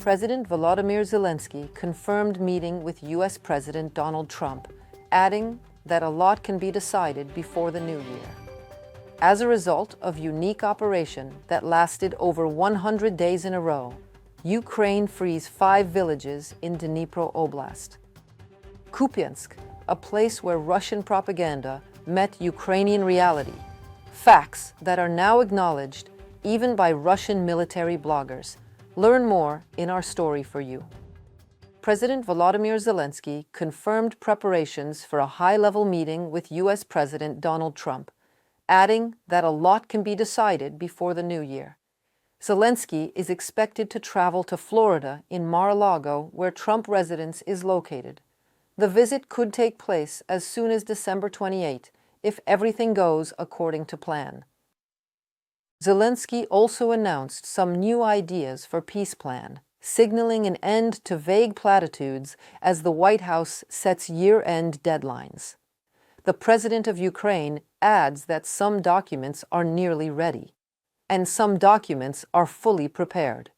President Volodymyr Zelenskyy confirmed meeting with U.S. President Donald Trump, adding that a lot can be decided before the new year. As a result of unique operation that lasted over 100 days in a row, Ukraine frees 5 villages in Dnipro Oblast. Kupyansk, a place where Russian propaganda met Ukrainian reality, facts that are now acknowledged even by Russian military bloggers. Learn more in our story for you. President Volodymyr Zelenskyy confirmed preparations for a high-level meeting with U.S. President Donald Trump, adding that a lot can be decided before the new year. Zelenskyy is expected to travel to Florida in Mar-a-Lago, where Trump residence is located. The visit could take place as soon as December 28, if everything goes according to plan. Zelenskyy also announced some new ideas for peace plan, signaling an end to vague platitudes as the White House sets year-end deadlines. The president of Ukraine adds that some documents are nearly ready, and some documents are fully prepared.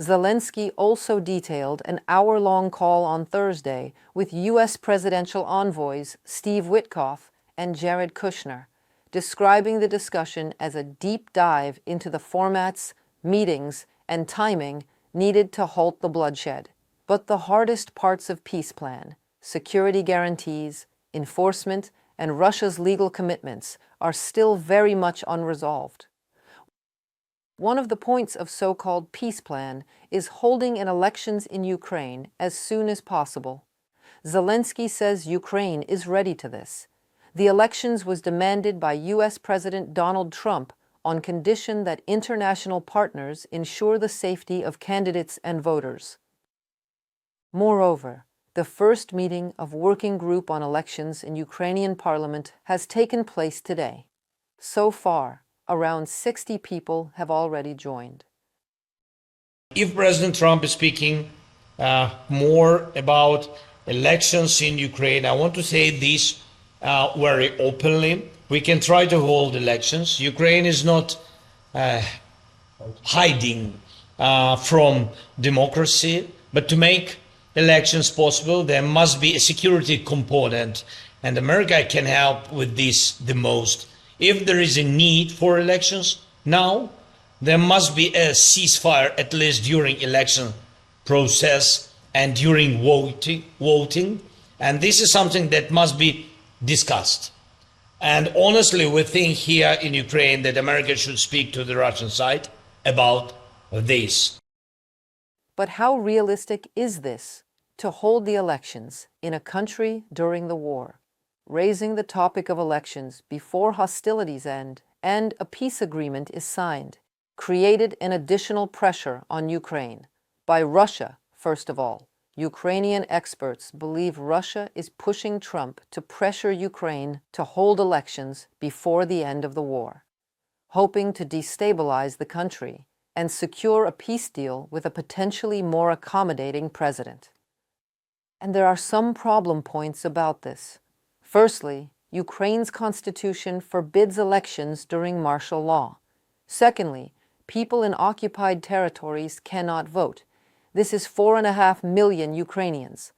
Zelenskyy also detailed an hour-long call on Thursday with U.S. presidential envoys Steve Witkoff and Jared Kushner, describing the discussion as a deep dive into the formats, meetings, and timing needed to halt the bloodshed. But the hardest parts of peace plan, security guarantees, enforcement, and Russia's legal commitments are still very much unresolved. One of the points of so-called peace plan is holding an elections in Ukraine as soon as possible. Zelenskyy says Ukraine is ready to this. The elections was demanded by U.S. President Donald Trump on condition that international partners ensure the safety of candidates and voters. Moreover, the first meeting of Working Group on Elections in Ukrainian Parliament has taken place today. So far, around 60 people have already joined. If President Trump is speaking more about elections in Ukraine, I want to say this very openly. We can try to hold elections. Ukraine is not hiding from democracy, but to make elections possible, there must be a security component, and America can help with this the most. If there is a need for elections now, there must be a ceasefire at least during election process and during voting, and this is something that must be discussed. And honestly, we think here in Ukraine that America should speak to the Russian side about this. But how realistic is this, to hold the elections in a country during the war? Raising the topic of elections before hostilities end and a peace agreement is signed created an additional pressure on Ukraine. By Russia, first of all. Ukrainian experts believe Russia is pushing Trump to pressure Ukraine to hold elections before the end of the war, hoping to destabilize the country and secure a peace deal with a potentially more accommodating president. And there are some problem points about this. Firstly, Ukraine's constitution forbids elections during martial law. Secondly, people in occupied territories cannot vote. This is 4.5 million Ukrainians.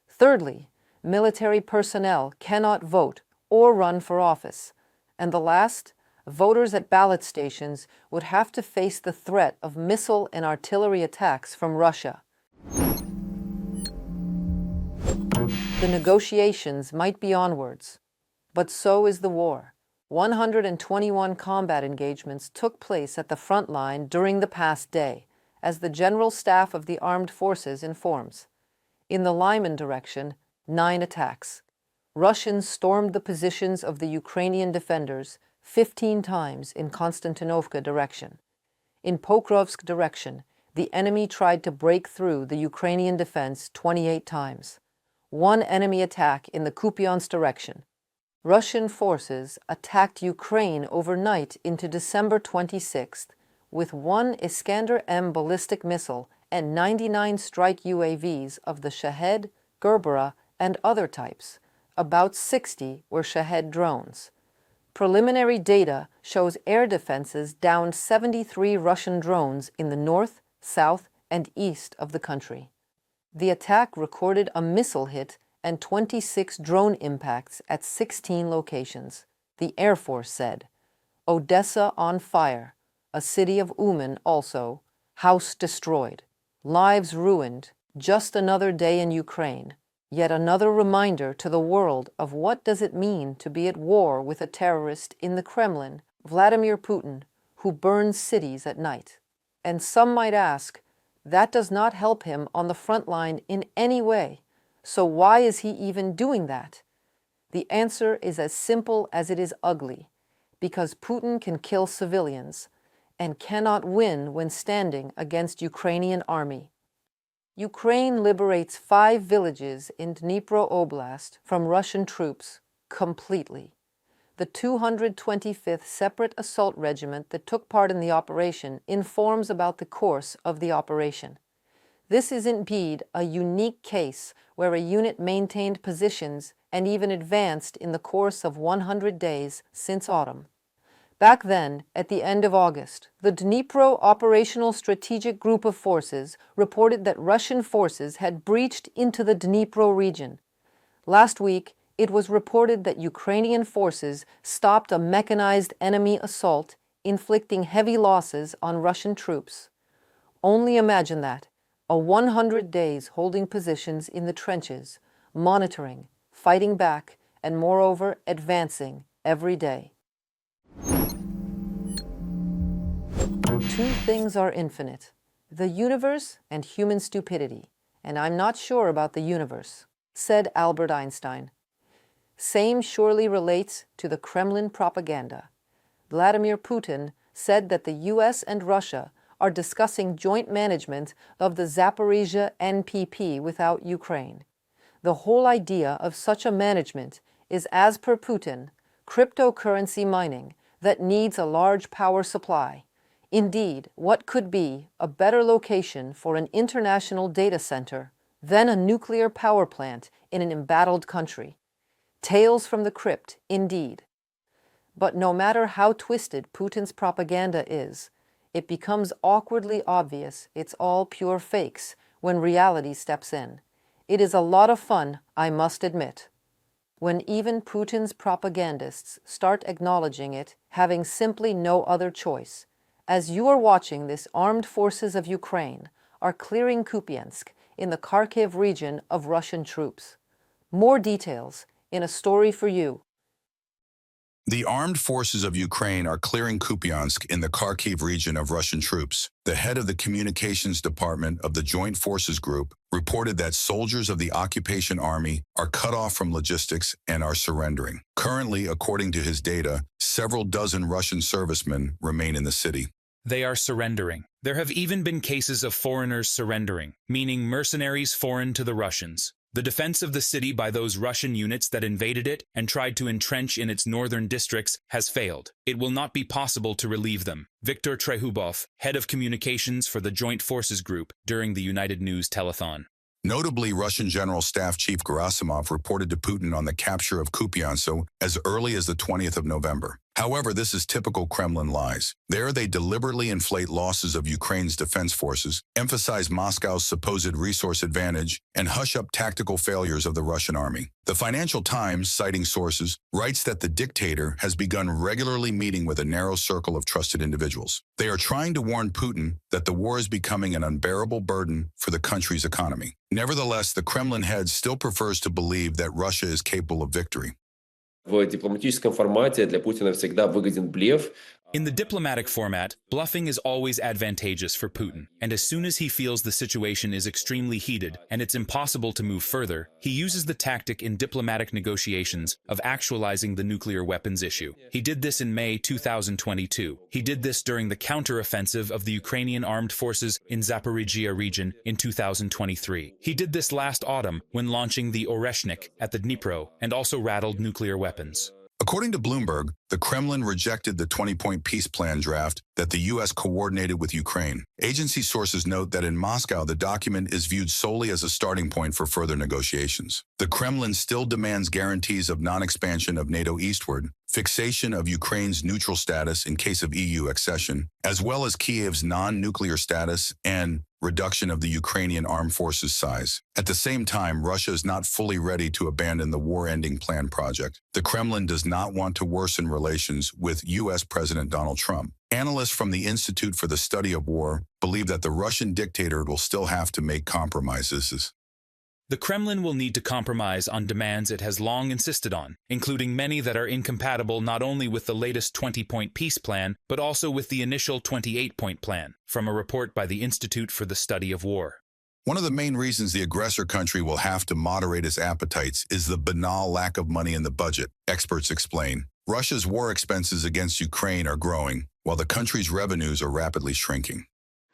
Thirdly, military personnel cannot vote or run for office. And the last, voters at ballot stations would have to face the threat of missile and artillery attacks from Russia. The negotiations might be onwards, but so is the war. 121 combat engagements took place at the front line during the past day, as the General Staff of the Armed Forces informs. In the Lyman direction, 9 attacks. Russians stormed the positions of the Ukrainian defenders 15 times in Konstantinovka direction. In Pokrovsk direction, the enemy tried to break through the Ukrainian defense 28 times. 1 enemy attack in the Kupyansk direction. Russian forces attacked Ukraine overnight into December 26th with 1 Iskander-M ballistic missile and 99 strike UAVs of the Shahed, Gerbera, and other types. About 60 were Shahed drones. Preliminary data shows air defenses downed 73 Russian drones in the north, south and east of the country. The attack recorded a missile hit and 26 drone impacts at 16 locations, the Air Force said. Odessa on fire, a city of Uman also, house destroyed, lives ruined, just another day in Ukraine. Yet another reminder to the world of what does it mean to be at war with a terrorist in the Kremlin, Vladimir Putin, who burns cities at night. And some might ask, that does not help him on the front line in any way. So why is he even doing that? The answer is as simple as it is ugly, because Putin can kill civilians and cannot win when standing against Ukrainian army. Ukraine liberates 5 villages in Dnipropetrovsk from Russian troops completely. The 225th Separate Assault Regiment that took part in the operation informs about the course of the operation. This is indeed a unique case where a unit maintained positions and even advanced in the course of 100 days since autumn. Back then, at the end of August, the Dnipro Operational Strategic Group of Forces reported that Russian forces had breached into the Dnipro region. Last week, it was reported that Ukrainian forces stopped a mechanized enemy assault, inflicting heavy losses on Russian troops. Only imagine that, a 100 days holding positions in the trenches, monitoring, fighting back, and moreover advancing every day. Two things are infinite, the universe and human stupidity, and I'm not sure about the universe, said Albert Einstein. Same surely relates to the Kremlin propaganda. Vladimir Putin said that the US and Russia are discussing joint management of the Zaporizhzhia NPP without Ukraine. The whole idea of such a management is, as per Putin, cryptocurrency mining that needs a large power supply. Indeed, what could be a better location for an international data center than a nuclear power plant in an embattled country? Tales from the crypt, indeed. But no matter how twisted Putin's propaganda is, it becomes awkwardly obvious it's all pure fakes when reality steps in. It is a lot of fun, I must admit. When even Putin's propagandists start acknowledging it, having simply no other choice. As you are watching this, armed forces of Ukraine are clearing Kupyansk in the Kharkiv region of Russian troops. More details in a story for you. The armed forces of Ukraine are clearing Kupyansk in the Kharkiv region of Russian troops. The head of the communications department of the Joint Forces Group reported that soldiers of the occupation army are cut off from logistics and are surrendering. Currently, according to his data, several dozen Russian servicemen remain in the city. They are surrendering. There have even been cases of foreigners surrendering, meaning mercenaries foreign to the Russians. The defense of the city by those Russian units that invaded it and tried to entrench in its northern districts has failed. It will not be possible to relieve them. Viktor Trehubov, head of communications for the Joint Forces Group, during the United News telethon. Notably, Russian General Staff Chief Gerasimov reported to Putin on the capture of Kupyansk as early as the 20th of November. However, this is typical Kremlin lies. There they deliberately inflate losses of Ukraine's defense forces, emphasize Moscow's supposed resource advantage, and hush up tactical failures of the Russian army. The Financial Times, citing sources, writes that the dictator has begun regularly meeting with a narrow circle of trusted individuals. They are trying to warn Putin that the war is becoming an unbearable burden for the country's economy. Nevertheless, the Kremlin head still prefers to believe that Russia is capable of victory. В дипломатическом формате для Путина всегда выгоден блеф. In the diplomatic format, bluffing is always advantageous for Putin, and as soon as he feels the situation is extremely heated and it's impossible to move further, he uses the tactic in diplomatic negotiations of actualizing the nuclear weapons issue. He did this in May 2022. He did this during the counter-offensive of the Ukrainian armed forces in Zaporizhzhia region in 2023. He did this last autumn when launching the Oreshnik at the Dnipro and also rattled nuclear weapons. According to Bloomberg, the Kremlin rejected the 20-point peace plan draft that the U.S. coordinated with Ukraine. Agency sources note that in Moscow, the document is viewed solely as a starting point for further negotiations. The Kremlin still demands guarantees of non-expansion of NATO eastward, fixation of Ukraine's neutral status in case of EU accession, as well as Kiev's non-nuclear status and reduction of the Ukrainian armed forces size. At the same time, Russia is not fully ready to abandon the war-ending plan project. The Kremlin does not want to worsen relations with U.S. President Donald Trump. Analysts from the Institute for the Study of War believe that the Russian dictator will still have to make compromises. The Kremlin will need to compromise on demands it has long insisted on, including many that are incompatible not only with the latest 20-point peace plan, but also with the initial 28-point plan, from a report by the Institute for the Study of War. One of the main reasons the aggressor country will have to moderate its appetites is the banal lack of money in the budget, experts explain. Russia's war expenses against Ukraine are growing, while the country's revenues are rapidly shrinking.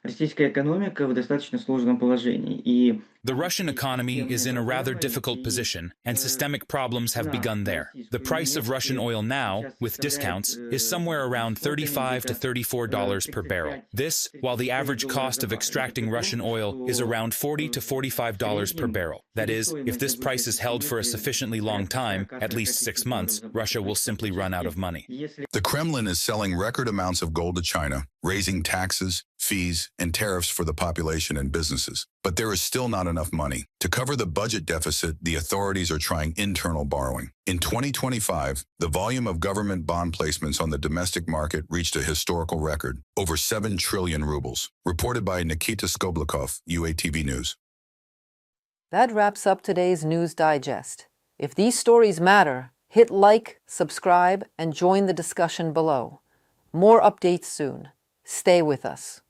Российская экономика в достаточно сложном положении, и The Russian economy is in a rather difficult position, and systemic problems have begun there. The price of Russian oil now, with discounts, is somewhere around $35 to $34 per barrel. This, while the average cost of extracting Russian oil is around $40 to $45 per barrel. That is, if this price is held for a sufficiently long time, at least 6 months, Russia will simply run out of money. The Kremlin is selling record amounts of gold to China, raising taxes, fees, and tariffs for the population and businesses. But there is still not enough money. To cover the budget deficit, the authorities are trying internal borrowing. In 2025, the volume of government bond placements on the domestic market reached a historical record, over 7 trillion rubles, reported by Nikita Skoblikov, UATV News. That wraps up today's News Digest. If these stories matter, hit like, subscribe, and join the discussion below. More updates soon. Stay with us.